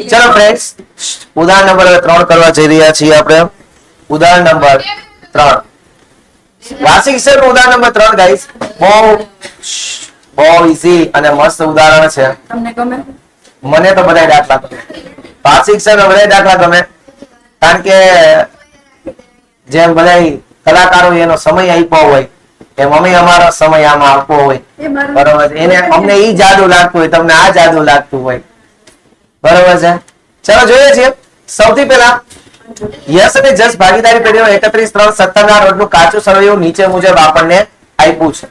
ચલો ફ્રેન્ડ્સ, ઉદાહરણ નંબર 3 કરવા જઈ રહ્યા છીએ આપણે. ઉદાહરણ નંબર 3, વાર્ષિક હિસાબનું ઉદાહરણ નંબર 3 ગાઈસ. બહુ ઈઝી અને મસ્ત ઉદાહરણ છે. તમને ગમે? મને તો બધા દાખલા ગમે. વાર્ષિક હિસાબના બધા દાખલા ગમે, કારણ કે જેમ બધા કલાકારો એનો સમય આપ્યો હોય એમ અમે અમારો સમય આમાં આપવો હોય, બરોબર છે. એને અમને ઈ જાદુ લાગતું હોય, તમને આ જાદુ લાગતું હોય, બરોબર છે. ચલો જોઈએ છીએ. સૌથી પહેલા યસ અને જસ ભાગીદારી પેઢીનો 31/3/17 ના રોજનું કાચું સરવૈયું નીચે મુજબ આપણને આપ્યું છે.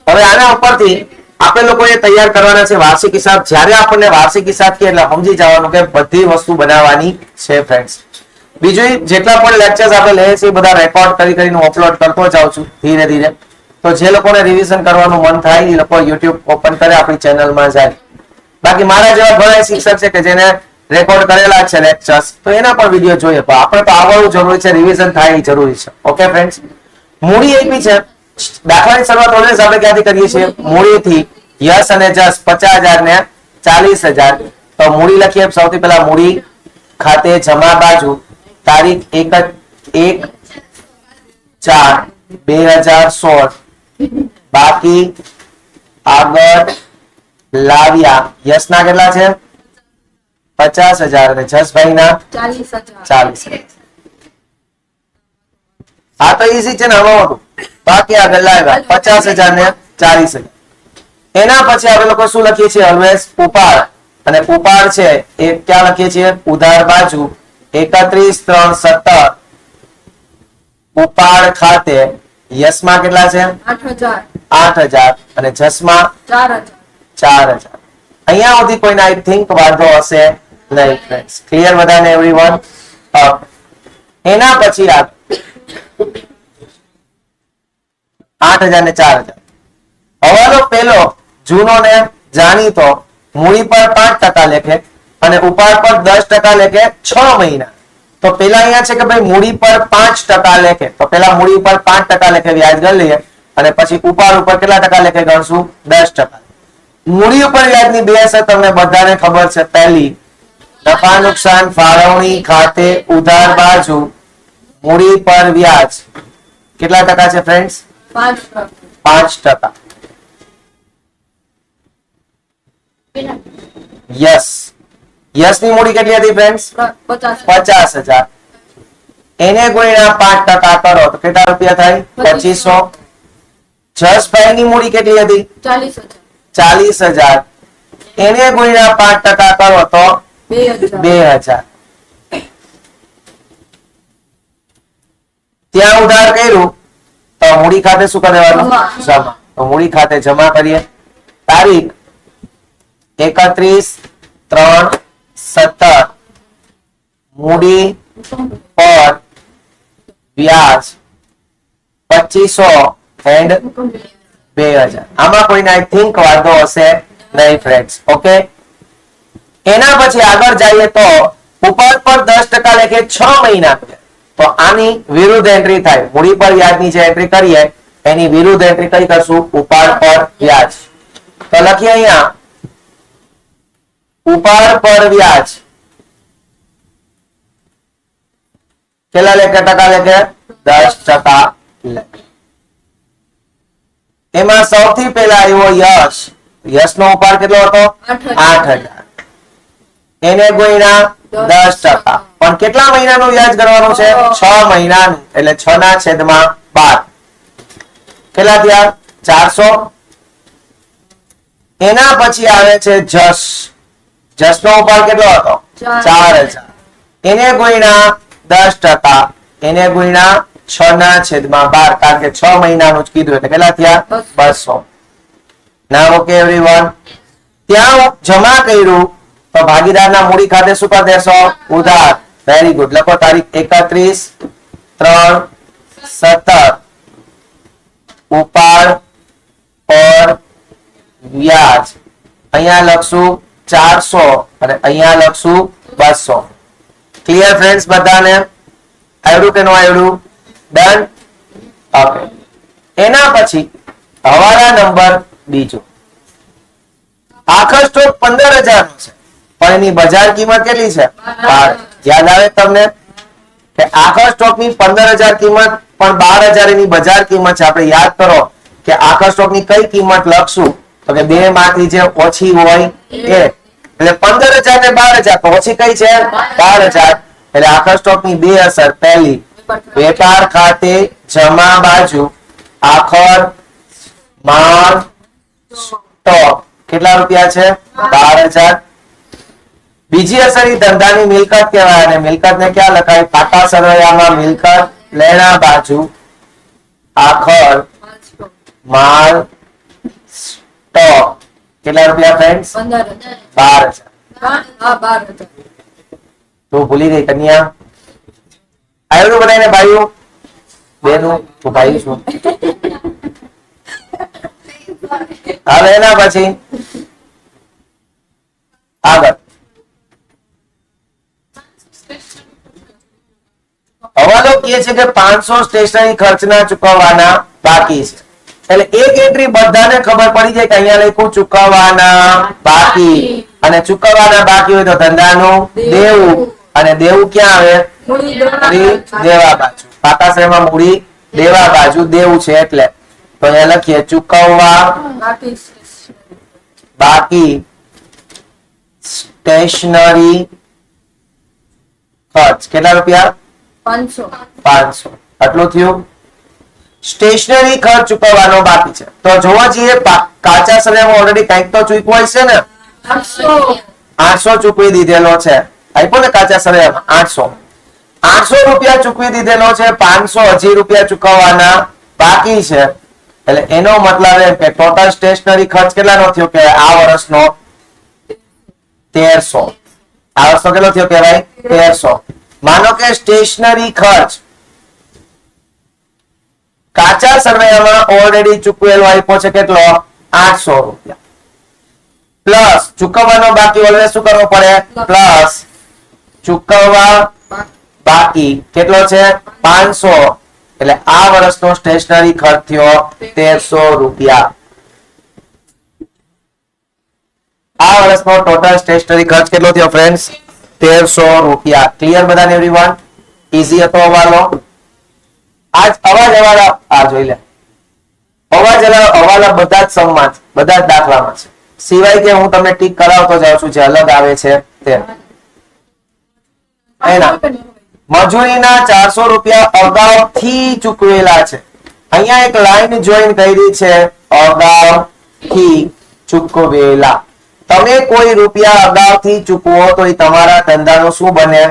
હવે આના ઉપરથી આપણે લોકોએ તૈયાર કરવાના છે વાર્ષિક હિસાબ. જ્યારે આપણને વાર્ષિક હિસાબ કે એટલે સમજી જવાનું કે બધી વસ્તુ બનાવવાની છે ફ્રેન્ડ્સ. બીજું જેટલા પણ લેક્ચર્સ આપણે લઈએ છીએ બધા રેકોર્ડ કરીને અપલોડ કરતો જાઉં છું ધીરે ધીરે. તો જે લોકોને રિવિઝન કરવાનું મન થાય એ લોકો YouTube ઓપન કરે, આપણી ચેનલમાં જાય. બાકી મારા જેવા ઘણા શિક્ષક છે કે જેને રેકોર્ડ કરેલા છે લેક્ચર્સ, તો એના પણ વિડીયો જોઈએ. પણ આપણે તો આવડવું જરૂરી છે, રિવિઝન થાય એ જરૂરી છે. ઓકે ફ્રેન્ડ્સ, મૂડી આપી છે. દાખલાની શરૂઆત ઓલવેઝ આપણે ક્યાંથી કરીએ છીએ? મૂડીથી. યસ અને જસ 50,000 ને 40,000. તો મૂડી લખીએ. સૌથી પહેલા મૂડી ખાતે જમા બાજુ તારીખ 1/4/2016 બાકી આગળ લાવ્યા. યસ ના કેટલા છે? 50,000 અને જસભાઈ ના 40,000. આ તો ઈઝી છે ને. આમાં બાકી આગળ લાવ્યા 50,000 ને 40,000. એના પછી આપણે લોકો શું લખીએ છીએ? ઓલવેઝ ઉપાડ. અને ઉપાડ છે એ ક્યાં લખીએ છીએ? ઉધાર બાજુ 31/3/17 ઉપાડ ખાતે યસમાં કેટલા છે? 8,000 અને જસમાં 4,000. અહીંયા સુધી કોઈને આઈ થિંક વાંધો હશે નહીં ફ્રેન્ડ્સ. ક્લિયર બધાને એવરીવન? એના પછી 8,000 ને 4,000. હવાલો પેલો જૂનો ને જાણીતો મૂડી પર 5% લેખે અને ઉપાડ પર 10% લેખે 6 મહિના. તો પેલા અહીંયા છે કે ભાઈ મૂડી પર 5% લેખે, તો પેલા મૂડી પર 5% લેખે વ્યાજ ગણી લઈએ અને પછી ઉપાડ ઉપર કેટલા ટકા લેખે ગણશું? 10%. મૂડી ઉપર વ્યાજની બે અસર તમને બધાને ખબર છે. પહેલી, નફા નુકસાન ફાળવણી ખાતે ઉધાર બાજુ મૂડી પર વ્યાજ કેટલા ટકા છે ફ્રેન્ડ્સ? 5%. યસ, યસ ની મૂડી કેટલી હતી ફ્રેન્ડ્સ? 50,000. એને ગુણ્યા 5% કરો તો કેટલા રૂપિયા થાય? 2500. જસભાઈ ની મૂડી કેટલી હતી? 40,000. એને ગુણ્યા 5% કરો તો 2,000. ત્યાં ઉધાર કર્યું તો મૂડી ખાતે શું કરવાનું? જમા. તો મૂડી ખાતે જમા કરીએ. તારીખ 31/3/17 મૂડી પર વ્યાજ 2500 એન્ડ 2,000. આમાં કોઈને આઈ થિંક વાંધો હશે નહીં ફ્રેન્ડ્સ. ઓકે, એના પછી આગળ જઈએ તો ઉપાડ પર 10% લેખે 6 મહિના. તો આની વિરુદ્ધ એન્ટ્રી થાય. મૂડી પર વ્યાજની જે એન્ટ્રી કરીએ એની વિરુદ્ધ એન્ટ્રી કઈ કરશું? ઉપાડ પર વ્યાજ. તો લખીએ અહીંયા ઉપાડ પર વ્યાજ કેટલા લેખે ટકા લેખે? 10% લેખે. એમાં સૌથી પહેલા આવ્યો યશ. યશ નો ઉપાડ કેટલો હતો? 8,000. એને ગુણ્યા 10%. પણ કેટલા મહિનાનું વ્યાજ ગણવાનું છે? 6 મહિનાનું. એટલે 6/12 કેટલા થયા? 400. એના પછી આવે છે જસ. જસ નો ઉપાડ કેટલો હતો? 4,000. એને ગુણ્યા 10%. એને ગુણ્યા 6/12 કારણ કે 6 મહિનાનું જ કીધું એટલે કેટલા થયા? 200. ના ઓકે એવરીવન? ત્યાં જમા કર્યું તો ભાગીદારના મૂડી ખાતે શું કરી દેશો? ઉધાર. Very good. લખો તારીખ 31/3/17 ઉપાડ પર વ્યાજ. અહીંયા લખશું 400 અને અહીંયા લખશું 200. ક્લિયર ફ્રેન્ડ્સ બધાને? આવડું કે ન આવડું? ડન. ઓકે, એના પછી હવાલા નંબર બીજો. આખો સ્ટોક 15,000 નો છે પણ એની બજાર કિંમત કેટલી છે? 12. યાદ આવે તમને કે આખો સ્ટોકની 15,000 કિંમત પણ 12,000 એની બજાર કિંમત છે. આપણે યાદ કરો કે આખા સ્ટોકની કઈ કિંમત લખશું તો કે બે માંથી જે ઓછી હોય એ, એટલે 15,000 ને 12,000 તો ઓછી કઈ છે? 12,000. એટલે આખા સ્ટોકની બે અસર. પહેલી, વેપાર ખાતે જમા બાજુ આખર માલ સ્ટોક કેટલા રૂપિયા છે? 12,000. બીજી અસર ઈ ધંધાની મિલકત કહેવાય અને મિલકતને ક્યાં લખાય? પાકા સરવૈયામાં મિલકત લેણા બાજુ આખર માલ સ્ટોક કેટલા રૂપિયા ફ્રેન્ડ્સ? 12,000. તું ભૂલી ગઈ કન્યા? આવ્યું બધાને ભાઈઓ બેનું? તું ભાઈ છું. હવે એના પછી આગળ હવાલો કહે છે કે 500 સ્ટેશનરી ખર્ચના ચૂકવવાના બાકી છે. એટલે એક એન્ટ્રી બધાને ખબર પડી જાય કે અહીંયા લખ્યું ચૂકવવાના બાકી, અને ચૂકવવાના બાકી હોય તો ધંધાનું દેવું, અને દેવું ક્યાં આવે? મૂડી દેવા બાજુ. પાકા શહેરમાં મૂડી દેવા બાજુ દેવું છે એટલે તો અહીંયા લખીએ ચૂકવવા બાકી સ્ટેશનરી ખર્ચ કેટલા રૂપિયા? 500. આટલું થયું. સ્ટેશનરી ખર્ચ ચૂકવવાનો બાકી છે. તો જોવા જઈએ કાચા સમયમાં ઓલરેડી કંઈક તો ચૂકવાય છે ને? 800 ચૂકવી દીધેલો છે. આપ્યો ને કાચા સમયમાં 800 રૂપિયા ચૂકવી દીધેલો છે. 500 હજી રૂપિયા ચૂકવવાના બાકી છે. એટલે એનો મતલબ એમ કે ટોટલ સ્ટેશનરી ખર્ચ કેટલાનો થયો કે આ વર્ષનો? 1300. આ વર્ષનો કેટલો થયો કહેવાય? 1300. માનો કે સ્ટેશનરી ખર્ચ કાચા સરવૈયામાં ઓલરેડી ચૂકવેલો આપ્યો છે કેટલો? 800 રૂપિયા પ્લસ ચૂકવવાનો બાકી ઓલવેઝ શું કરવો પડે? પ્લસ ચૂકવવા બાકી કેટલો છે? 500. એટલે આ વર્ષનો સ્ટેશનરી ખર્ચ થયો 1300 રૂપિયા. આ વર્ષનો ટોટલ સ્ટેશનરી ખર્ચ કેટલો થયો ફ્રેન્ડ્સ? 1300 રૂપિયા. ક્લિયર બધાને એવરીવન? ઈઝી હતો હવાલો? આજ અવાજ હવાલા આ જોઈ લે. અવાજ હવાલા બધા જ સમમાં બધા જ દાખલામાં છે, સિવાય કે હું તમને ટીક કરાવતો જાઉં છું જે અલગ આવે છે તે. એના મજૂરીના 400 રૂપિયા અગાઉથી ચૂકવેલા છે. અહીંયા એક લાઈન જોઈન કરી છે અગાઉથી ચૂકવેલા. તમે કોઈ રૂપિયા અગાઉથી ચૂકવો તો એ તમારા ધંધાનું શું બને?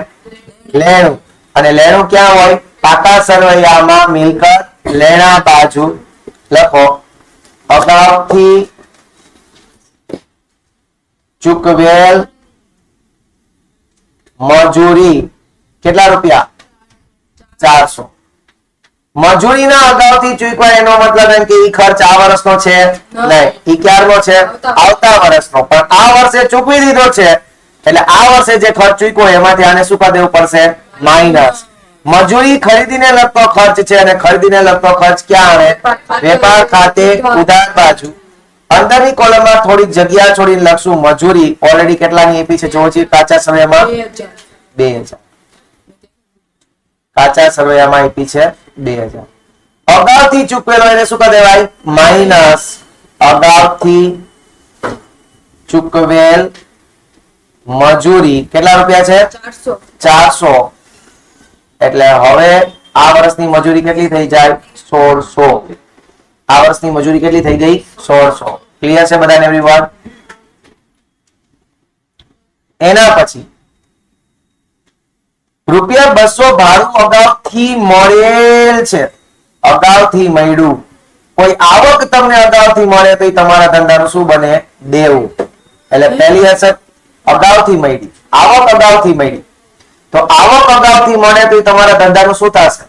લેણું. અને લેણું ક્યાં હોય? પાકા સરવૈયામાં મિલકત લેણા બાજુ લખો અગાઉથી ચૂકવેલ મજૂરી કેટલા રૂપિયા? 400. મજૂરીના અગાઉથી ચૂકવાય એનો મતલબ એમ કે ઈ ખર્ચ આ વર્ષનો છે નહીં, ઈ ક્યારનો છે? આવતા વર્ષનો. પણ આ વર્ષે ચૂકવી દીધો છે એટલે આ વર્ષે જે ખર્ચ ચૂક્યો એમાંથી આને શું કરી દેવું પડશે? માઇનસ. મજૂરી ખરીદીને લગતો ખર્ચ છે અને ખરીદીને લગતો ખર્ચ ક્યાં આવે? વેપાર ખાતે ઉધાર બાજુ. અંદરની કોલમમાં થોડી જગ્યા છોડીને લખશું મજૂરી ઓલરેડી કેટલાની આપી છે જોવો છીએ કાચા સમયમાં? 2000. કાચા સરવૈયામાં આપી છે 2000. અગાઉથી ચૂકવેલો એને શું કરી દેવાય? માઇનસ અગાઉથી ચૂકવેલ મજૂરી કેટલા રૂપિયા છે? 400. એટલે હવે આ વર્ષની મજૂરી કેટલી થઈ જાય? 1600. આ વર્ષની મજૂરી કેટલી થઈ ગઈ? 1600. ક્લિયર છે બધાને એવરીવન? એના પછી રૂપિયા 200 ભાડું અગાઉથી મળેલ છે. અગાઉથી મળ્યું. કોઈ આવક તમને અગાઉથી મળે તો તમારા ધંધાનું શું બને? દેવું. એટલે પહેલી અસર અગાઉથી મળી, આવક અગાઉથી મળી. તો આવક અગાઉથી મળે તો તમારા ધંધાનું શું થશે?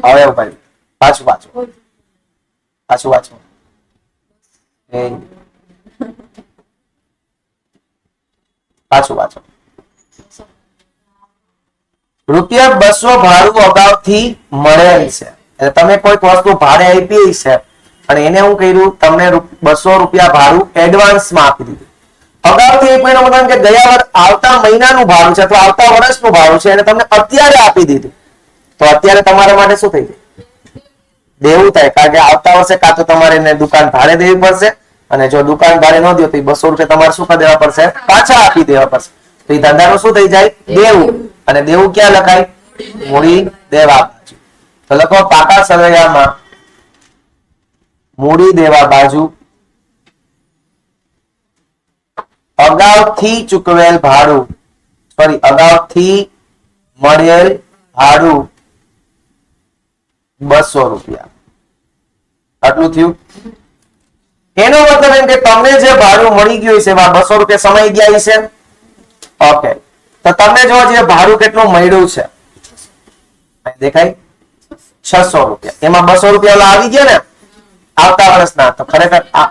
હવે ભાઈ પાછું રૂપિયા 200 ભાડું અગાઉથી મળેલ છે. એટલે તમે કોઈક વસ્તુ ભાડે આપી છે અને એને હું કર્યું, તમને 200 રૂપિયા ભાડું એડવાન્સમાં આપી દીધું. અગાઉથી 1 મહિનો મતલબ કે ગયા આવતા મહિનાનું ભાડું છે અથવા આવતા વર્ષનું ભાડું છે એને તમને અત્યારે આપી દીધું, તો અત્યારે તમારા માટે શું થઈ જાય? દેવું થાય. કારણ કે આવતા વર્ષે કાં તો તમારે એને દુકાન ભાડે દેવી પડશે, અને જો દુકાન ભાડે ન દો તો 200 રૂપિયા તમારે શું કરી દેવા પડશે? પાછા આપી દેવા પડશે. તો એ ધંધાનું શું થઈ જાય? દેવું. અને દેવું ક્યાં લખાય? મૂડી દેવા બાજુ. તો લખો પાકા સરવૈયામાં મૂડી દેવા બાજુ અગાઉથી ચૂકવેલ ભાડું, અગાઉથી મળેલ ભાડું 200 રૂપિયા. આટલું થયું. એનો મતલબ એમ કે તમને જે ભાડું મળી ગયું છે એમાં 200 રૂપિયા સમાઈ ગયા છે. ઓકે, તો તમને જો જે ભાડું કેટલું મળ્યું છે દેખાય 600 રૂપિયા, એમાં 200 રૂપિયા આવી ગયા ને આવતા વર્ષના, તો ખરેખર આ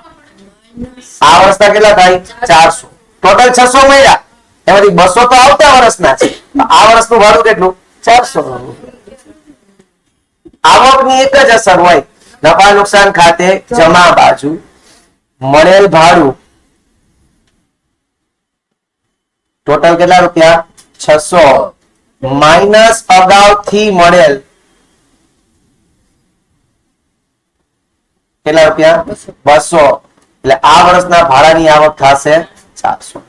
વર્ષના કેટલા થાય? 400. ટોટલ 600 મળ્યા, એમાંથી 200 તો આવતા વર્ષના છે. આ વર્ષનું ભાડું કેટલું? 400. આવકની એક જ અસર હોય, નફા નુકસાન ખાતે જમા બાજુ મળેલ ભાડું ટોટલ કેટલા રૂપિયા? 600 માઇનસ અગાઉથી મળેલ કેટલા રૂપિયા? 200. એટલે આ વર્ષના ભાડાની આવક થશે 400.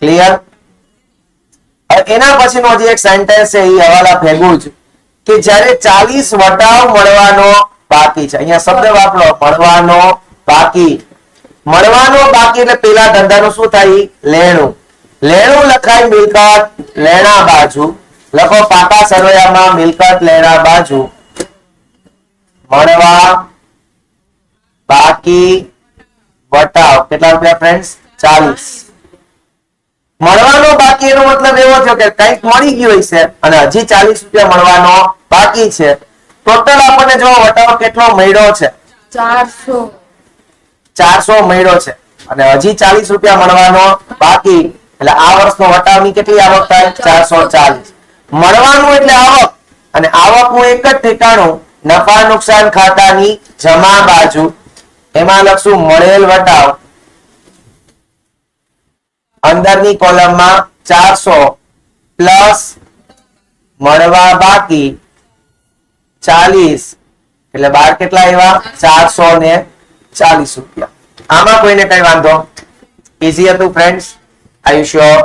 ક્લિયર? એના પછીનો જે એક સેન્ટેન્સ છે એ હવાલા ભેગું જ, કે જ્યારે 40 વટાવ મળવાનો બાકી છે. અહીંયા શબ્દ વાપરો, મળવાનો બાકી. મળવાનો બાકી એટલે પેલા ધંધાનું શું થાય? લેણું. લેણું લખાય મિલકત લેણા બાજુ. લખો પાકા સરવૈયામાં મિલકત લેણા બાજુ મળવા બાકી વટાવ કેટલા રૂપિયા ફ્રેન્ડ્સ? 40. મળવાનો બાકી એનો મતલબ એવો થયો કે કંઈક મળી ગયું છે અને હજી 40 રૂપિયા મળવાનો બાકી છે. ટોટલ આપણને જો વટાવ કેટલો મળ્યો છે? 400 મળ્યો છે અને હજી 40 રૂપિયા મળવાનો બાકી. એટલે આ વર્ષનો વટાવની કેટલી આવક થાય? 440. મળવાનું એટલે આવક, અને આવકનું એક જ ઠેકાણું નફા નુકસાન ખાતાની જમા બાજુ. એમાં લખશું મળેલ વટાવ, અંદરની કોલમમાં 400 પ્લસ મળવા બાકી 40, એટલે 12 કેટલા આવ્યા? 440 રૂપિયા. આમાં કોઈને કઈ વાંધો? ઈઝી હતું ફ્રેન્ડ્સ? R sure?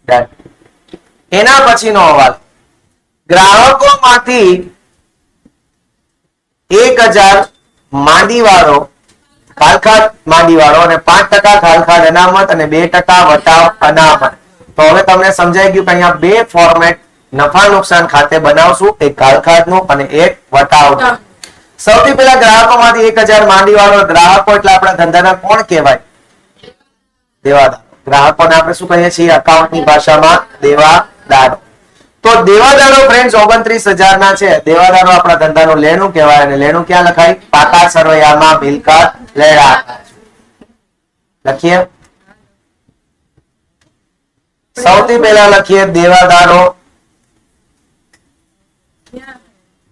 ડન. એના પછીનો અહેવાલ, ગ્રાહકોમાંથી 1000 માંડીવાળો ખાલખાત માંડીવાળો અને 5% ખાલખાત અનામત અને 2% વટાવ અનામત. તો હવે તમને સમજાઈ ગયું કે અહીંયા બે ફોર્મેટ નફા નુકસાન ખાતે બનાવશું, એક ખાલખાતનું અને એક વટાવનું. સૌથી પહેલા ગ્રાહકોમાંથી 1000 માંડીવાળો. ગ્રાહકો એટલે આપણા ધંધાના કોણ કહેવાય? દેવાદાર. ગ્રાહકોને આપણે શું કહીએ છીએ અકાઉન્ટની ભાષામાં? દેવાદારો. તો દેવાદારો ફ્રેન્ડ્સ 29000 ના છે. દેવાદારો આપણા ધંધાનું લેણું કહેવાય, અને લેણું ક્યાં લખાય? પાકા સરવૈયામાં મિલકત લેણા. લખીએ. સૌથી પહેલા લખીએ દેવાદારો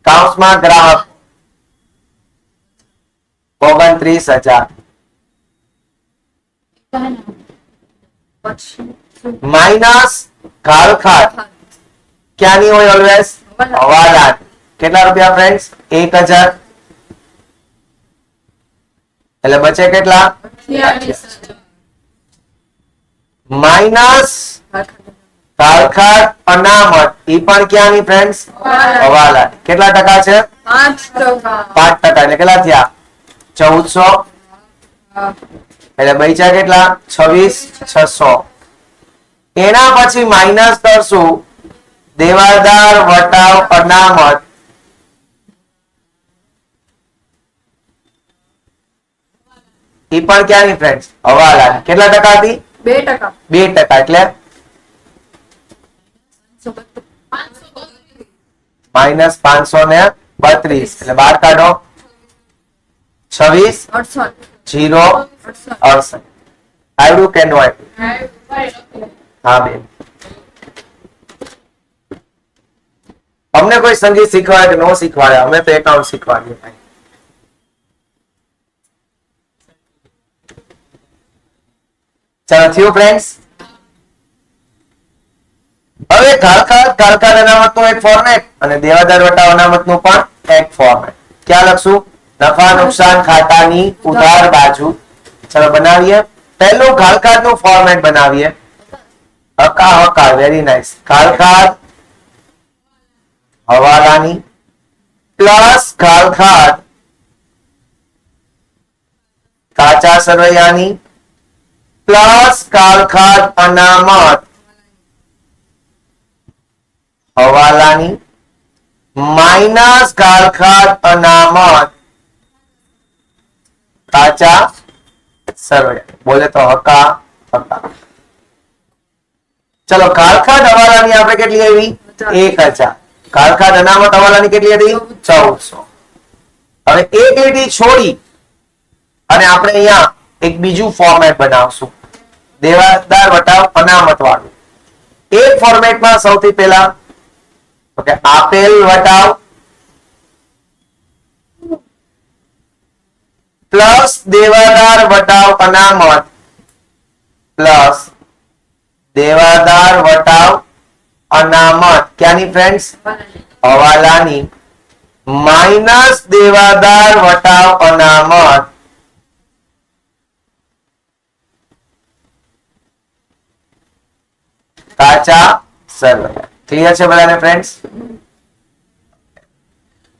કૌંસમાં ગ્રાહક 29000 માઇનસ ખાલખાત ક્યાંની હોય? ઓલવેઝ હવાલાત. કેટલા રૂપિયા ફ્રેન્ડ્સ? 1000. એટલે બચે કેટલા? માઇનસ ખાલખાત અનામત, ઈ પણ ક્યાંની ફ્રેન્ડ્સ? હવાલાત. કેટલા ટકા છે? 5%. એટલે કેટલા થયા? 1400. એટલે બચ્યા કેટલા? 26600. એના પછી માઇનસ કરશું દેવાદાર વટાવ અનામત. એ પણ ક્યાંની ફ્રેન્ડ્સ? હવાલાત. કેટલા ટકા હતી? 2%. 2% એટલે માઇનસ 532. એટલે 12 કાઢો. 26 0 68. આવડું કે નો આવ્યું? હા બેન. અમને કોઈ સંગીત શીખવાડે કે નો શીખવાડે? અમે તો એકાઉન્ટ શીખવાડીએ. ચાલો થયું ફ્રેન્ડ્સ. હવે કાલખાદ અનામતનું એક ફોર્મેટ અને દેવાદાર વટાવ અનામતનું પણ એક ફોર્મેટ. ક્યાં લખશું? નફા નુકસાન ખાતાની ઉધાર બાજુ. ચલો બનાવીએ. પહેલું કાલખાદનું ફોર્મેટ બનાવીએ. હકા વેરી નાઇસ. કાલખાદ હવાલાની પ્લસ કાલખાદ કાચા સરવૈયાની પ્લસ કાલખાદ અનામત હવાલાની માઇનસ કાલખાદ અનામત કાચા સરવૈયા. બોલે તો હકા. ચલો કાલખાદ હવાલાની આપણે કેટલી આવી? 1000. કાલખાદ અનામત હવાલાની કેટલી હતી? 1400. હવે એક લીટી છોડી અને આપણે અહીંયા એક બીજું ફોર્મેટ બનાવશું, દેવાદાર વટાવ અનામત વાળું. એક ફોર્મેટમાં સૌથી પહેલા આપેલ વટાવ પ્લસ દેવાદાર વટાવ અનામત પ્લસ દેવાદાર વટાવ અનામત ક્યાંની ફ્રેન્ડ્સ? હવાલાની માઇનસ દેવાદાર વટાવ અનામત કાચા સરવૈયા. ક્લિયર છે બધાને ફ્રેન્ડ્સ?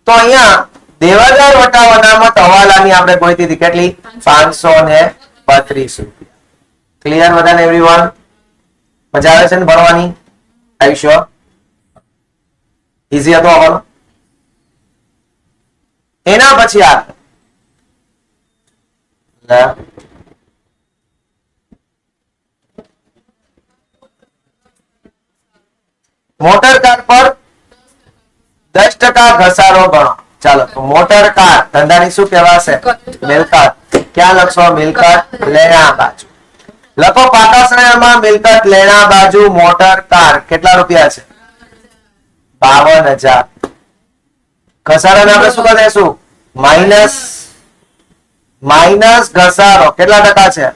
તો અહીંયા દેવાદાર વટાવ અનામત હવાલાની આપણે ગોતી હતી કેટલી? 532 રૂપિયા. ક્લિયર બધાને એવરીવન? મજા આવે છે ને ભણવાની? આઈ શ્યોર? ઈઝી હતો હવાલો? એના પછી આ મોટર કાર પર 10% ઘસારો ગણો. ચાલો તો મોટર કાર ધંધાની શું કહેવાશે? મિલકત. ક્યાં લખશો? મિલકત લેણા બાજુ. લખો પાકા શ્રેણીમાં મિલકત લેણા બાજુ મોટર કાર કેટલા રૂપિયા છે? 52,000. ઘસારાને આપણે શું કરી દઈશું? માઇનસ ઘસારો કેટલા ટકા છે?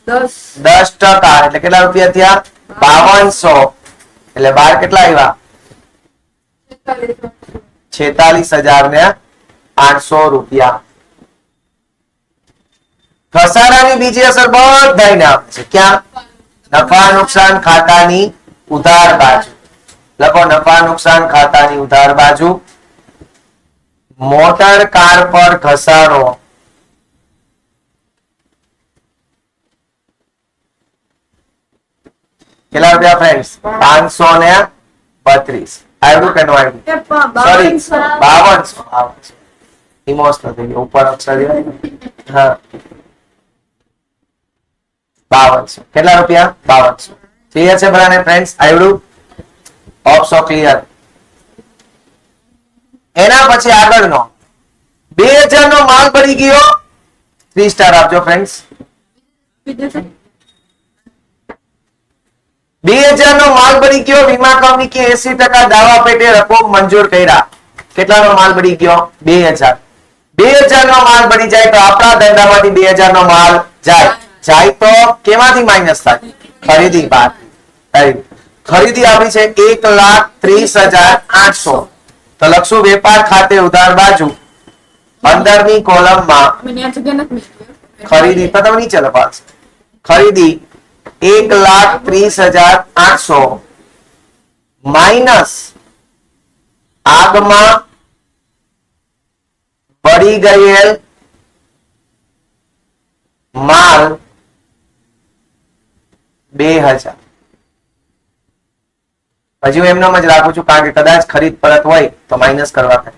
10%. એટલે કેટલા રૂપિયા થયા? 5200. એટલે 12 કેટલા આવ્યા? 46,800 રૂપિયા. ઘસારાની બીજી અસર બધાને આવે છે. ક્યાં? નફા નુકસાન ખાતાની ઉધાર બાજુ. લખો નફા નુકસાન ખાતાની ઉધાર બાજુ. મોટર કાર પર ઘસારો કેટલા રૂપિયા ફ્રેન્ડ્સ? 532. આવડું કે નો આવડું? સોરી 5200. ઇમોશનલ થઈ ગયો ઉપર અક્ષર. હા 5200. કેટલા રૂપિયા? 5200. ક્લિયર છે બધાને ફ્રેન્ડ્સ? આવડું? ઓપ્સો ક્લિયર. એના પછી આગળનો 2000 નો માલ પડી ગયો. 3 સ્ટાર આપજો ફ્રેન્ડ્સ. 2000 નો માલ પડી ગયો. વીમા કંપની કે 80% દાવા પેટે રકમ મંજૂર કર્યા. કેટલાનો માલ પડી ગયો? 2000. 2000 નો માલ પડી જાય તો આપણા ધંધામાંથી 2000 નો માલ જાય. જાય તો કેમાંથી માઇનસ થાય? ખરીદી બાદ. ખરીદી આપણી છે 1,30,800. તો લખશું વેપાર ખાતે ઉધાર બાજુ અંદરની કોલમમાં ખરીદી તો તમે નીચે લખાશે. ખરીદી 1,30,800 માઇનસ આગમાં બળી ગયેલ માલ 2000. હજી હું એમનામ જ રાખું છું કારણ કે કદાચ ખરીદ પરત હોય તો માઇનસ કરવા થાય.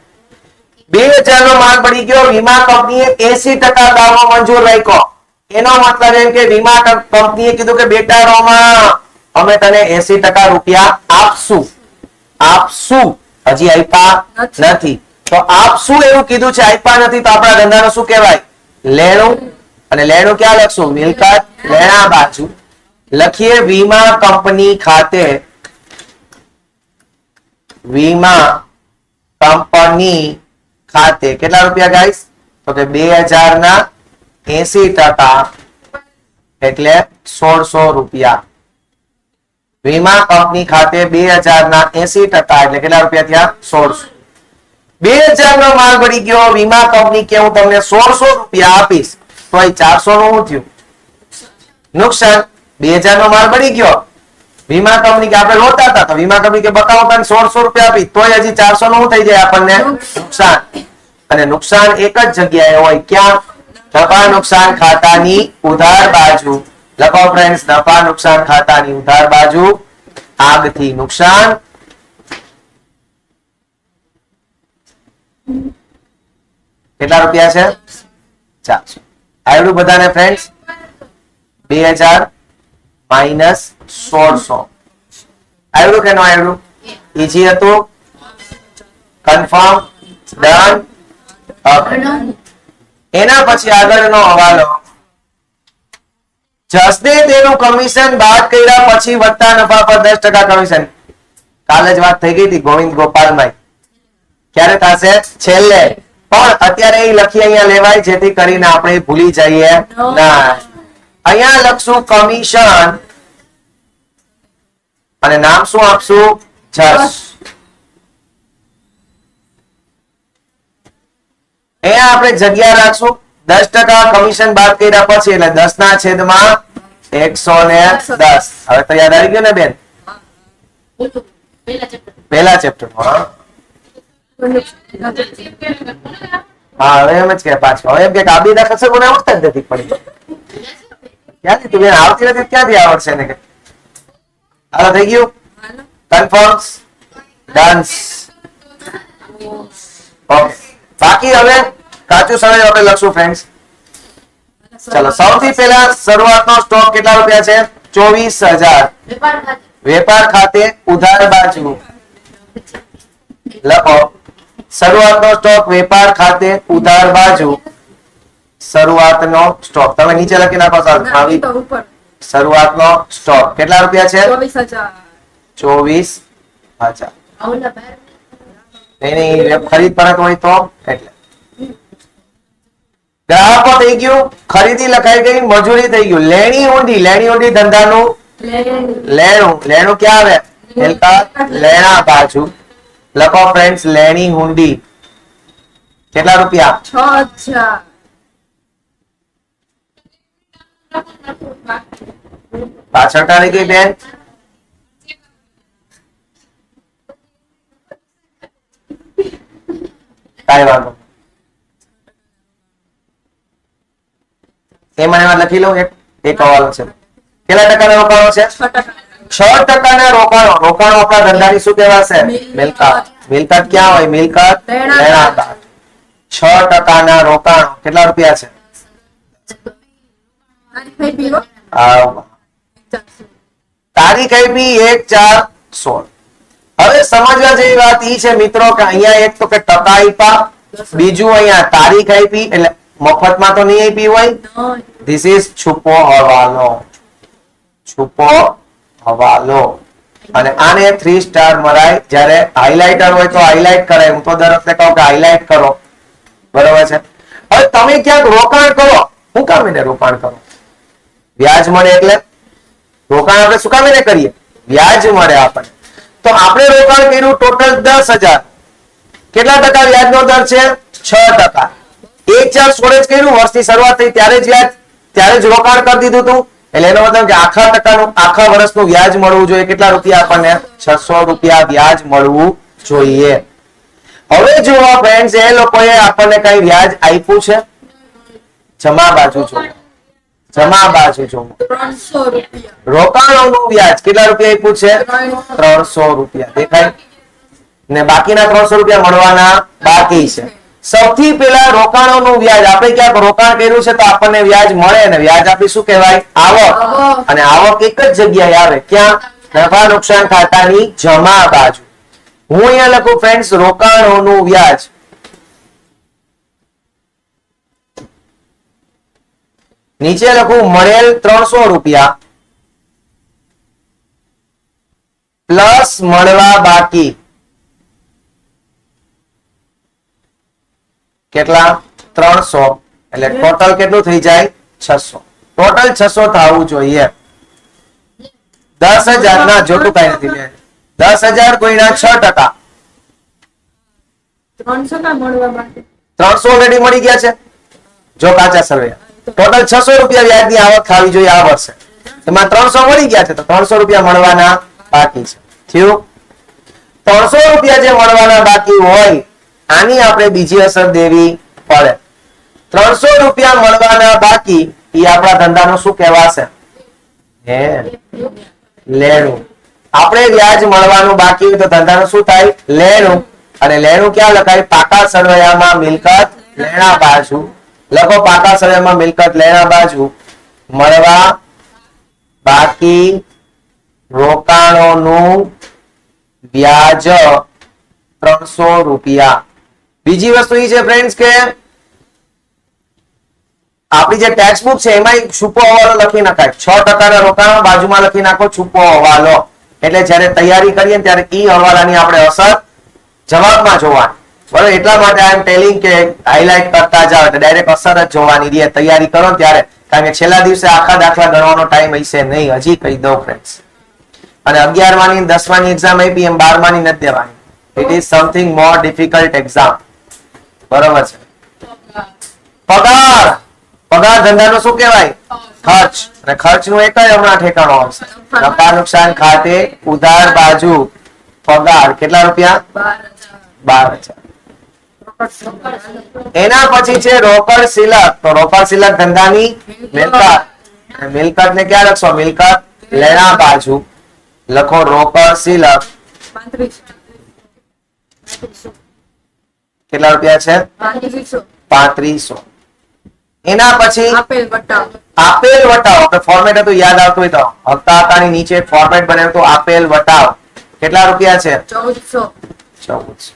2000 નો માલ પડી ગયો. વીમા કંપનીએ 80% દાવો મંજૂર રાખ્યો. એનો મતલબ એમ કે વીમા કંપનીએ કીધું કે બેટા રોમા અમે તને 80% રૂપિયા આપશું. હજી આપ્યા નથી. તો આપશું એવું કીધું છે, આપ્યા નથી. તો આપણા ધંધાનું શું કહેવાય? લેણું. અને લેણું ક્યાં લખશું? મિલકત લેણા બાજુ. લખીએ વીમા કંપની ખાતે કેટલા રૂપિયા ગાઈસ? તો કે 2000 ના 80% એટલે 1600 રૂપિયા. વીમા કંપની ખાતે 2000 ના 80% એટલે કેટલા રૂપિયા થયા? 1600. 2000 નો માલ પડી ગયો, વીમા કંપની કે હું તમને 1600 રૂપિયા આપીશ, તો એ 400 નું શું થયું? નુકસાન. 2000 નો માલ પડી ગયો, વીમા કંપની કે આપણે લોટા હતા તો વીમા કંપની કે બકાઉ તને 1600 રૂપિયા આપી, તોય હજી 400 નું થઈ જાય આપણને નુકસાન. અને નુકસાન એક જ જગ્યાએ હોય, ક્યાં? નફા નુકસાન ખાતાની ઉધાર બાજુ. લખો ફ્રેન્ડ્સ, નફા નુકસાન ખાતાની ઉધાર બાજુ આગથી નુકસાન. કેટલા રૂપિયા છે? 400. આવડું બધાને ફ્રેન્ડ્સ? 2000 માઇનસ 1600 આવડું કે ન આવડું? ઈઝી હતું? કન્ફર્મ? ડન? એના પછી આગળનો હવાલો. જસને તેનું કમિશન બાદ કર્યા પછી વધતા નફા પર 10% કમિશન. કાલે જ વાત થઈ ગઈ હતી ગોવિંદ ગોપાલભાઈ. ક્યારે થશે? છેલ્લે. પણ અત્યારે એ લખી અહીંયા લેવાય જેથી કરીને આપણે ભૂલી જઈએ ના. અહીંયા લખશું કમિશન અને નામ શું આપશું? જસ. અહીંયા આપણે જગ્યા રાખશું 10% કમિશન બાદ કર્યા પછી એટલે 10 ના છેદમાં 110. હવે તો યાદ આવી ગયું ને બેન? પહેલા ચેપ્ટર હા હવે એમ જ કે પાછું હવે એમ કે આબી ના ખસે મને આવડતા જ નથી પડી. ક્યાંથી તું બેન આવતી નથી ક્યાંથી આવડશે ને કે? હાલો થઈ ગયું? કન્ફર્મ્સ? ડન્સ? ઓકે. બાકી હવે કાચું સમય આપણે લખશું ફ્રેન્ડ્સ. ચલો સૌથી પહેલા શરૂઆતનો સ્ટોક કેટલા રૂપિયા છે? 24000. વેપાર ખાતે ઉધાર બાજુ લખો. શરૂઆતનો સ્ટોક વેપાર ખાતે ઉધાર બાજુ. શરૂઆતનો સ્ટોક તમે નીચે લખી નાખો. શરૂઆતનો સ્ટોક કેટલા રૂપિયા છે? 24000. નહીં ખરીદ પરત હોય તો એટલે ગ્રાહકો થઈ ગયું, ખરીદી લખાઈ ગઈ, મજૂરી થઈ ગયું. લેણી ઊંડી. લેણી ઊંડી ધંધાનું લેણું. લેણું ક્યાં આવે? લેણા બાજુ. લખો ફ્રેન્ડ્સ લેણી ઊંડી કેટલા રૂપિયા? 6000. પાછળ ટાળી ગઈ બેન? કાઈ વાંધો એમાં લખી લઉં. એક હવાલો છે. કેટલા ટકાના રોકાણો છે? 6% રોકાણો. રોકાણો આપણા ધંધાની શું કહેવાશે? મિલકત. મિલકત ક્યાં હોય? મિલકત લેણાદાર. 6% રોકાણો કેટલા રૂપિયા છે? તારીખ આપી 1/4/16. હવે સમજવા જેવી વાત ઈ છે મિત્રો કે અહીંયા એક તો કે ટકા આપ્યા, બીજું અહીંયા તારીખ આપી એટલે મફતમાં તો નહીં આપી હોય. ધીસ ઇઝ છુપો હવાલો. છુપો હવાલો. અને આને 3 સ્ટાર મરાય. જ્યારે હાઇલાઇટર હોય તો હાઇલાઇટ કરાય. હું તો દર વખતે કહું કે હાઇલાઇટ કરો. બરોબર છે? હવે તમે ક્યાંક રોકાણ કરો. શું કામ એને રોકાણ કરો? વ્યાજ મળે એટલે રોકાણ આપણે શું કામ એને કરીએ? વ્યાજ મળે આપણને. તો આપણે રોકાણ કર્યું ટોટલ 10000. કેટલા ટકા વ્યાજનો દર છે? 6%. 1/4/16 કર્યું, વર્ષની શરૂઆત થઈ ત્યારે જ વ્યાજ, ત્યારે જ રોકાણ કરી દીધું હતું. એટલે એનો મતલબ કે આખા વર્ષનું વ્યાજ મળવું જોઈએ. કેટલા રૂપિયા આપણને? 600 રૂપિયા વ્યાજ મળવું જોઈએ. હવે જુઓ ફ્રેન્ડ્સ, એ લોકોએ આપણને કઈ વ્યાજ આપ્યું છે? જમા બાજુ જો. જમા બાજુ જો 300 રૂપિયા. રોકાણોનું વ્યાજ કેટલા રૂપિયા આપ્યું છે? 300 રૂપિયા. દેખાય ને? બાકીના 300 રૂપિયા મળવાના બાકી છે. સૌથી પહેલા રોકાણોનું વ્યાજ. આપણે ક્યાંક રોકાણ કર્યું છે તો આપણને વ્યાજ મળે ને વ્યાજ આપી શું કહેવાય? આવક. અને આવક એક જ જગ્યાએ આવે. ક્યાં? નફા નુકસાન ખાતાની જમા બાજુ. હું અહીંયા લખું ફ્રેન્ડ્સ રોકાણોનું વ્યાજ. નીચે લખું મળેલ 300 રૂપિયા પ્લસ મળવા બાકી કેટલા? 300. એટલે ટોટલ કેટલું થઈ જાય? 600. ટોટલ 600 થવું જોઈએ. 10,000 ના જોતું કઈ નથી બેન. 10,000 ગુણ્યા 6%. 300 ઓલરેડી મળી ગયા છે જો કાચા સર્વે. ટોટલ 600 રૂપિયા વ્યાજની આવક ખાવી જોઈએ આ વર્ષે. એમાં 300 મળી ગયા છે તો 300 રૂપિયા મળવાના બાકી છે. થયું? 300 રૂપિયા જે મળવાના બાકી હોય આની આપણે બીજી અસર દેવી પડે. 300 રૂપિયા મળવાના બાકી એ આપણા ધંધાનું શું કહેવાશે? લેણું. આપણે વ્યાજ મળવાનું બાકી હોય તો ધંધાનું શું થાય? લેણું. અને લેણું ક્યાં લખાય? પાકા સરવૈયામાં મિલકત લેણા બાજુ લખો. પાકા સરવૈયામાં મિલકત લેણા બાજુ મળવા બાકી રોકાણોનું વ્યાજ 300 રૂપિયા. બીજી વસ્તુ એ છે ફ્રેન્ડ્સ કે આપણી જે ટેક્સ બુક છે એમાં છૂપો હવાલો લખી નખાય. 6% ના રોકાણ બાજુમાં લખી નાખો છૂપો હવાલો. એટલે જ્યારે તૈયારી કરીએ ત્યારે ઈ હવાલાની આપણે અસર જવાબમાં જોવાની. બરાબર? એટલા માટે આઈ એમ ટેલિંગ કે હાઇલાઇટ કરતા જાવ એટલે ડાયરેક્ટ અસર જ જોવાની રહે તૈયારી કરો ત્યારે. કારણ કે છેલ્લા દિવસે આખા દાખલા ગણવાનો ટાઈમ હશે નહીં. હજી કહી દઉં ફ્રેન્ડ્સ. અને 11માની 10માની એક્ઝામ આપી એમ 12માની નથી દેવાની. It is something more difficult exam. બરોબર છે? પગાર. પગાર ધંધાનો શું કહેવાય? ખર્ચ. અને ખર્ચનું એક જ હમણાં ઠેકાણો આવશે. નફા નુકસાન ખાતે ઉધાર બાજુ પગાર કેટલા રૂપિયા? 12,000. એના પછી છે રોકડ સિલક. તો રોકડ સિલક ધંધાની મિલકત. મિલકત ને ક્યાં લખશો? મિલકત લેણા બાજુ લખો રોકડ સિલક. કેટલા રૂપિયા છે? 3500. એના પછી આપેલ વટાવ. આપણે ફોર્મેટ હતું યાદ આવતું હોય તો હપ્તા હપ્તાની નીચે ફોર્મેટ બનાવ્યું તો આપેલ વટાવ કેટલા રૂપિયા છે? 1400.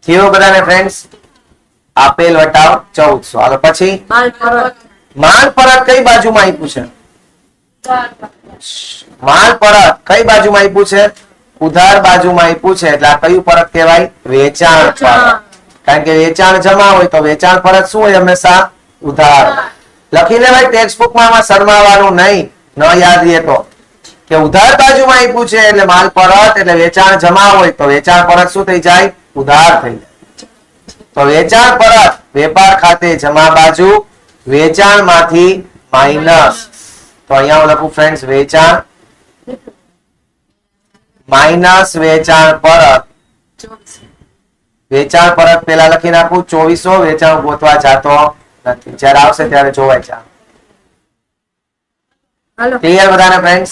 થયો બધાને ફ્રેન્ડ્સ? આપેલ વટાવ 1400. હાલો પછી માલ પરત કઈ બાજુમાં આપ્યું છે? માલ પરત કઈ બાજુમાં આપ્યું છે? ઉધાર બાજુમાં આપ્યું છે. એટલે આ કયું પરત કહેવાય? વેચાણ પરત. કારણ કે વેચાણ જમા હોય તો વેચાણ પરત શું હોય? હંમેશા ઉધાર. લખી લેવાય ટેક્સ્ટ બુકમાં. આમાં શરમાવાનું નહીં. ન યાદ રહે તો કે ઉધાર બાજુમાં આપ્યું છે એટલે માલ પરત એટલે વેચાણ જમા હોય તો વેચાણ પરત શું થઈ જાય? ઉધાર થઈ જાય. તો વેચાણ પરત વેપાર ખાતે જમા બાજુ વેચાણમાંથી માઇનસ. તો અહીંયા હું લખું ફ્રેન્ડ્સ વેચાણ માઇનસ વેચાણ પરત. વેચાણ પરત પેલા લખી નાખું 2400. વેચાણ ગોતવા જાતો નથી. જ્યારે આવશે ત્યારે જોવાય છે. ક્લિયર બધાને ફ્રેન્ડ્સ?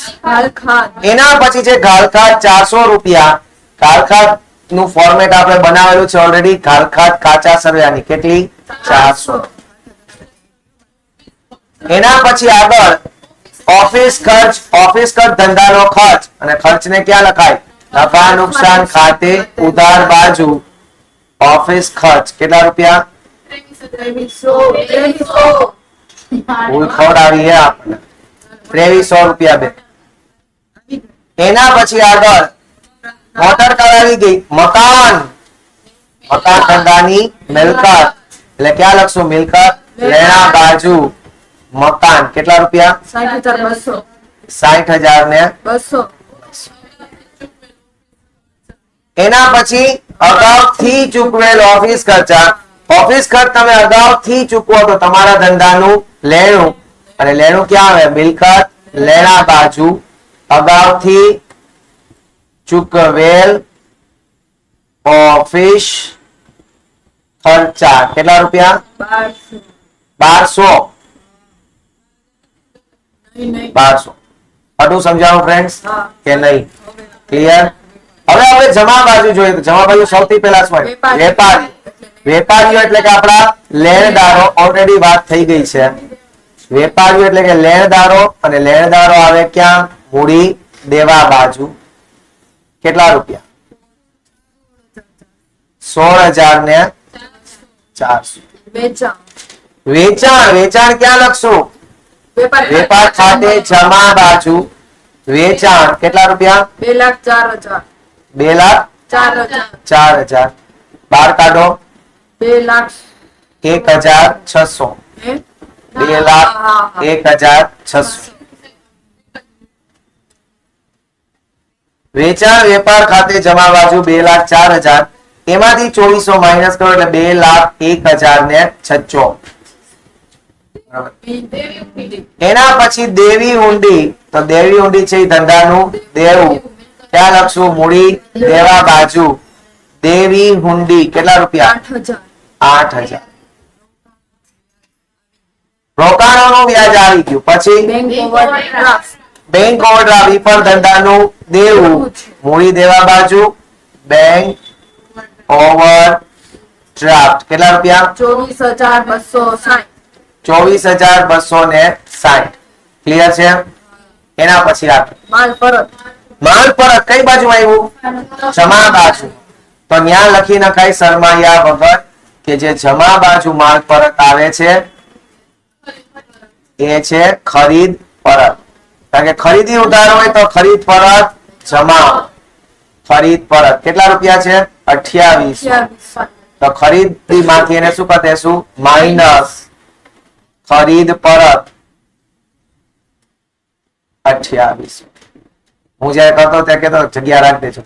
એના પછી છે ઘાલખાત 400 રૂપિયા. ઘાલખાત નું ફોર્મેટ આપણે બનાવેલું છે ઓલરેડી. ઘાલખાત કાચા સરવૈયાની કેટલી? 400. એના પછી આગળ ઓફિસ ખર્ચ. ઓફિસ ખર્ચ ધંધાનો ખર્ચ. અને ખર્ચને ક્યાં લખાય? નફા નુકસાન ખાતે ઉધાર બાજુ ઓફિસ ખર્ચ કેટલા રૂપિયા? 2300. ભૂલ ખવડાવી હે આપણે. 2300 રૂપિયા બે. એના પછી આગળ મોટર કાર આવી ગઈ. મકાન. મકાન ધંધાની મિલકત એટલે ક્યાં લખશું? મિલકત લેણા બાજુ મકાન કેટલા રૂપિયા? 60,200. 60,000 ને 200. એના પછી અગાઉથી ચૂકવેલ ઓફિસ ખર્ચા. ઓફિસ ખર્ચ તમે અગાઉથી ચૂકવો તો તમારા ધંધાનું લેણું. અને લેણું ક્યાં આવે? મિલકત લેણા બાજુ અગાઉથી ચૂકવેલ ઓફિસ ખર્ચા કેટલા રૂપિયા? 1200. 1200. બધું સમજાવું ફ્રેન્ડ્સ કે નહીં? ક્લિયર? હવે આપણે જમા બાજુ જોઈએ તો જમા બાજુ સૌથી પહેલા શું હોય? વેપારી. વેપારીઓ એટલે કે આપણા લેણદારો. ઓલરેડી વાત થઈ ગઈ છે. વેપારીઓ એટલે કે લેણદારો. અને લેણદારો આવે ક્યાં? મૂડી દેવા બાજુ કેટલા રૂપિયા? 16,000 ને 400. વેચાણ. વેચાણ ક્યાં લખશું? વેપાર ખાતે જમા બાજુ વેચાણ કેટલા રૂપિયા? 2,04,000. 2,04,000. બાર કાઢો. 2,01,600. 2,01,600. વેચાણ વેપાર ખાતે જમા બાજુ 2,04,000, એમાંથી 2400 માઇનસ કરો એટલે 2,01,006. એના પછી દેવી હુંડી, તો દેવી હુંડી છે એ ધંધાનું દેવું, ત્યાં લખશું મૂડી દેવા બાજુ દેવી હુંડી કેટલા રૂપિયા? 8,000. રોકાણોનું વ્યાજ આવી ગયું. પછી બેંક ઓવરડ્રાફ્ટ, ઈ પણ ધંધાનું દેવું, મૂડી દેવા બાજુ બેંક ઓવરડ્રાફ્ટ કેટલા રૂપિયા? 24,260. 24,260. ક્લિયર છે? એના પછી માલ પરત. માલ પરત કઈ બાજુ આવ્યું? જમા બાજુ. તો ત્યાં લખી નખાય શરમાયા વગર કે જે જમા બાજુ માલ પરત આવે છે એ છે ખરીદ પરત. કારણ કે ખરીદી ઉધાર હોય તો ખરીદ પરત જમા. ખરીદ પરત કેટલા રૂપિયા છે? 2800. તો ખરીદી માંથી એને શું કરી દેશું? માઇનસ ખરીદ પરત 2800. હું જયારે કરતો ત્યાં કેતો જગ્યા રાખી દેજો.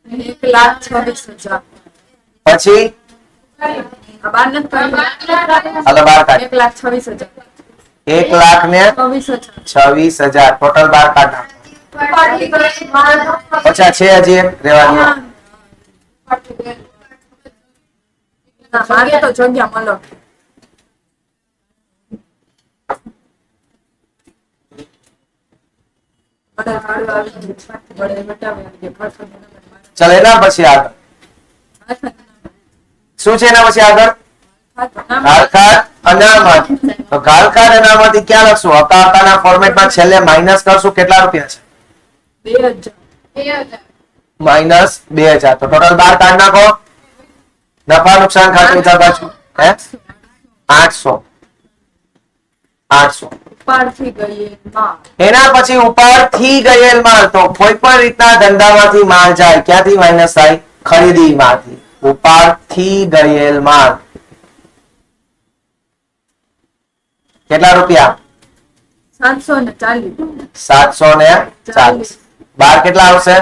1,26,000. પછી હાલો બાર કાઢ. 1,26,000. 1,26,000 ટોટલ બાર કાઢ નાખો. પછા છે હજી એક રેવાનું. મારે તો જગ્યા મળો. ચાલ એના પછી આગળ શું છે? એના પછી આગળ ઘાલખાત અનામત. તો ઘાલખાત અનામતથી ક્યાં લખશું? હકાના ફોર્મેટમાં છેલ્લે માઇનસ કરશું. કેટલા રૂપિયા છે? 2,000. માઇનસ 2,000. તો ટોટલ 12 કાઢ નાખો. નફા નુકસાન ખાતું ઉધાર બાજુ હે 800. ઉપાડથી ગયેલ માલ. એના પછી ઉપાડથી ગયેલ માલ. તો કોઈ પણ રીતના ધંધામાંથી માલ જાય ક્યાંથી માઇનસ થાય? ખરીદીમાંથી. ઉપાડથી ગયેલ માલ કેટલા રૂપિયા? 740. 740. બાર કેટલા આવશે?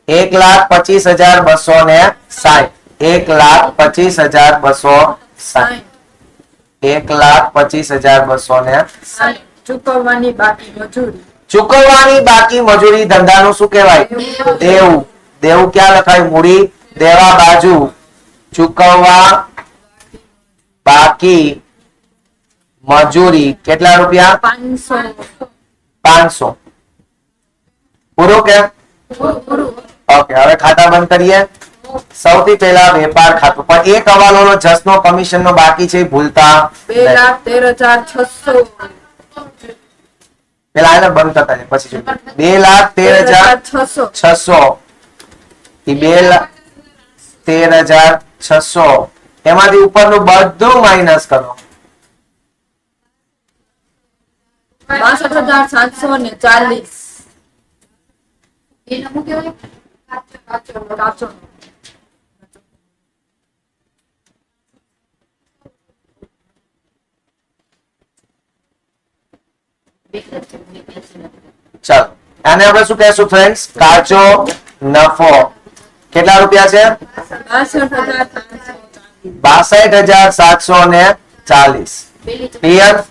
1,25,260. 1,25,260. 1,25,260. ચૂકવવાની બાકી મજૂરી. ચૂકવવાની બાકી મજૂરી ધંધાનું શું કહેવાય? દેવું. દેવું ક્યાં લખાય? મૂડી દેવા બાજુ ચૂકવવા બાકી મજૂરી કેટલા રૂપિયા? 500. પૂરું કે? ઓકે, હવે ખાતા બંધ કરીએ. સૌથી પહેલા વેપાર ખાતું. પણ એક હવાલો જસનો કમિશન નો બાકી છે, ભૂલતા 2,13,600. પેલા એને બંધ કરતા છે પછી જોઈએ. 2,13,600 થી 2,13,600 એમાંથી ઉપરનું બધું માઇનસ કરો. 62,740. કાચો. ચાલો આને આપણે શું કહેશું ફ્રેન્ડ્સ? કાચો નફો કેટલા રૂપિયા છે? 62,740. ક્લિયર?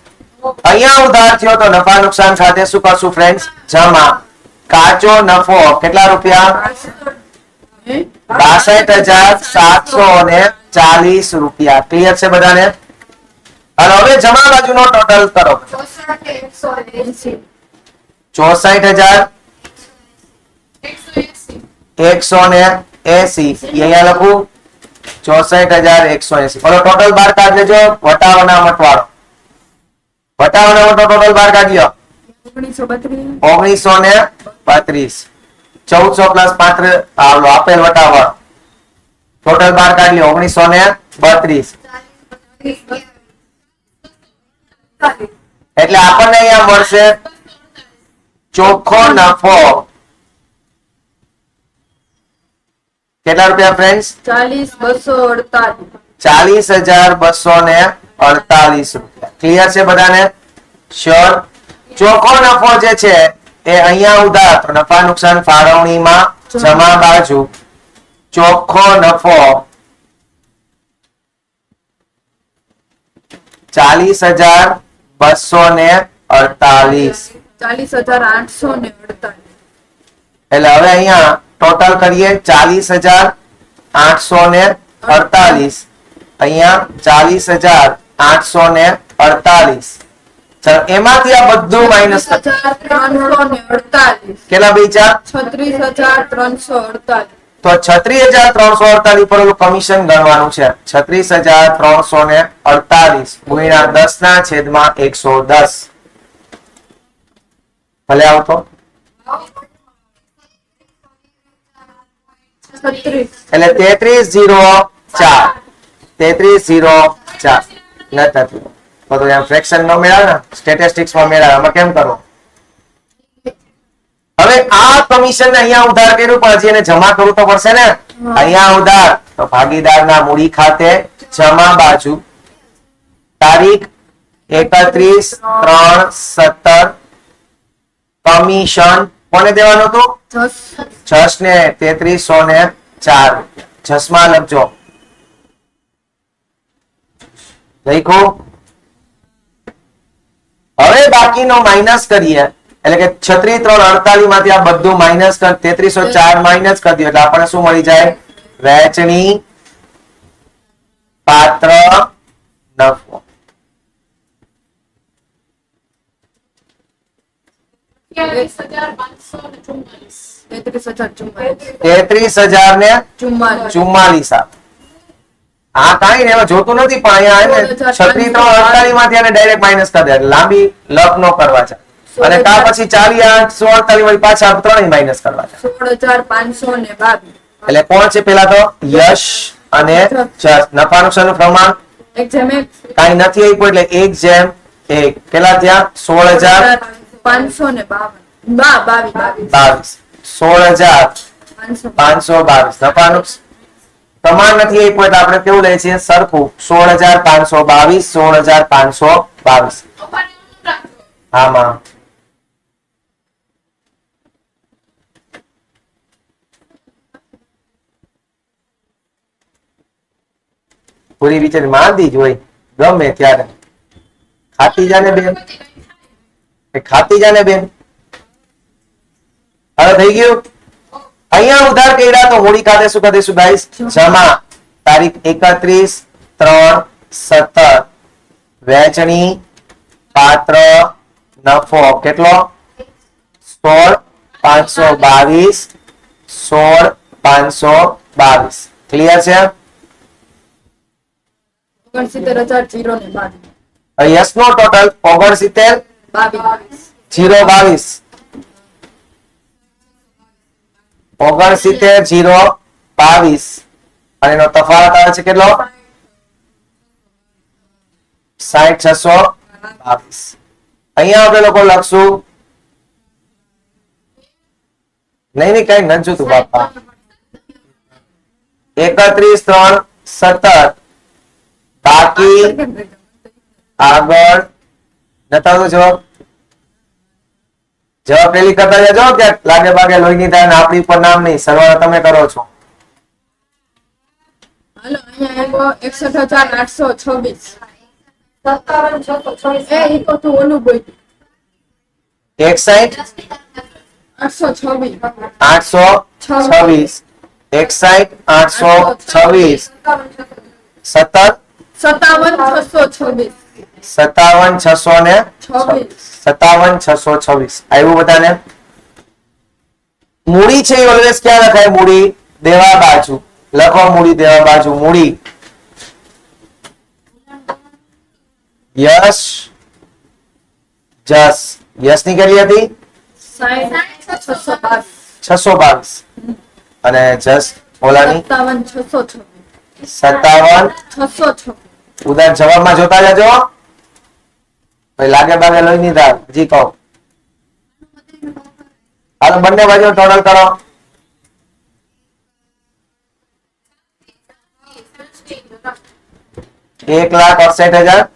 અહીંયા ઉધાર થયો તો નફા નુકસાન ખાતે શું કરશું ફ્રેન્ડ્સ? જમા. કાચો નફો કેટલા રૂપિયા? 62,740 રૂપિયા. ક્લિયર છે બધાને? અને હવે જમા બાજુનો ટોટલ કરો. 64,180. અહીંયા લખું 64,180. બોલો ટોટલ બાર કાઢ લેજો. વટાવના મટવાળો વટાવના મટો ટોટલ બાર કાઢ્યો 1932. 1400 પ્લસ 5 આપેલ વટાવળ ટોટલ બાર કાઢ્યો 1932. એટલે આપણને અહીંયા મળશે ચોખ્ખો નફો કેટલા રૂપિયા ફ્રેન્ડ્સ? 40,248. રૂપિયા. ક્લિયર છે બધાને? શ્યોર? ચોખ્ખો નફો જે છે એ અહીંયા ઉધાર, તો નફા નુકસાન ફાળવણીમાં જમા બાજુ ચોખ્ખો નફો 40,248. 40,848. એટલે હવે અહીંયા ટોટલ કરીએ 40,848. અહીંયા 40,848. ચાલો એમાંથી આ બધું માઇનસ 36,348. કેટલા બીજા 36,348. તો 36,348 પર ઓલું કમિશન ગણવાનું છે. 36,348 ગુણ્યા 10/110 ભલે આવતો 36. એટલે 33,004 33,004 નથી તો એમ ફ્રેક્શન નો મેળાવે ને સ્ટેટિસ્ટિક્સ માં મેળાવે. આમાં કેમ કરો? હવે આ કમિશન ને અહીંયા ઉધાર કર્યું પણ હજી એને જમા કરવું તો પડશે ને. અહીંયા ઉધાર તો ભાગીદારના મૂડી ખાતે જમા બાજુ તારીખ 31/3/17 કમિશન કોને દેવાનું હતું? જસ ને 3304 જસમાં લખજો. લખ્યું. હવે બાકીનો માઇનસ કરીએ એટલે કે 36,348 માંથી આ બધું માઇનસ કર 3304 માઇનસ કરી દો એટલે આપણને શું મળી જાય? વહેંચણી પાત્ર નફો. 33,044 આ કાઈ ને એમાં જોતું નથી પણ અહીંયા 36,348 માંથી આને ડાયરેક્ટ માઇનસ કરી દે એટલે લાંબી લપ નો કરવા છે. અને ત્યાર પછી 40,848 વળી પાછા ત્રણેય માઇનસ કરવા છે. 16,522. એટલે કોણ છે પેલા તો? યશ અને જસ. નફા નુકસાનનું પ્રમાણ એક જેમ એક કાઈ નથી આપ્યું એટલે 1/1. કેટલા થયા? 16,522. 16,522 નફા નુકસાન પ્રમાણ નથી આપ્યું એટલે આપણે કેવું લઈએ છીએ? સરખું 16,522 16,522. આમાં પૂરી બિચારી માંદી જ હોય ગમે ત્યારે. ખાતી જાને બેન, ખાતી જાને બેન. હવે થઈ ગયું. અહીંયા ઉધાર કર્યા તો મૂડી ખાતે શું કરી દઈશું ગાઈસ? જમા તારીખ 31/3/17 વહેંચણી પાત્ર નફો કેટલો? 16,522 16,522. ક્લિયર છે? 69,022. યસ નો ટોટલ 69,022 69,022 અને એનો તફાવત આવે છે કેટલો? 60,622. અહીંયા આપણે લોકો લખશું નહીં કઈ નથી જોતું બાપા. 31/3/17 બાકી આગળ નતા તો જવાબ પેલી કરતા જજો કે લાગે બાગે લોહી ની થાય ને આપણી પર નામ નહીં. સરવાળા તમે કરો છો. હાલો અહીંયા 61,826. 57,626. એ ઈ તો તું ઓલું બોલ. 61,826 826. 61,826 17 57,626. 57,626 આવ્યું બધાને? મૂડી છે એ ઓલવેઝ ક્યાં લખાય? મૂડી દેવા બાજુ લખો. મૂડી દેવા બાજુ મૂડી યશ જસ. યશ ની કેટલી હતી? 60,622. 622 અને જસ ઓલાની 57,626. 57,626. ઉદાર જવાબમાં જોતા જજો. ભાઈ લાગે બાગે લોહી ની ધાર હજી કહો. હાલો બંને બાજુ ટોટલ કરો. 1,68,000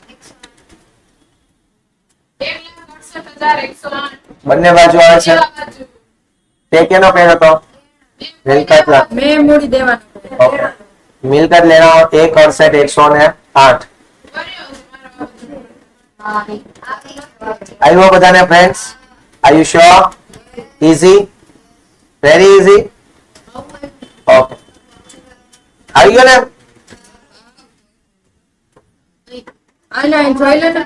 1,68,108. બંને બાજુ આવે છે. તે કેનો પેન હતો? મિલકત. મેં મૂડી દેવાનું. ઓકે. મિલકત લેना 1/108. આવ્યો બધાને friends? Are you sure? Easy, very easy. Okay, આવી ગયો ને? આને અહીં જોઈ લે ને.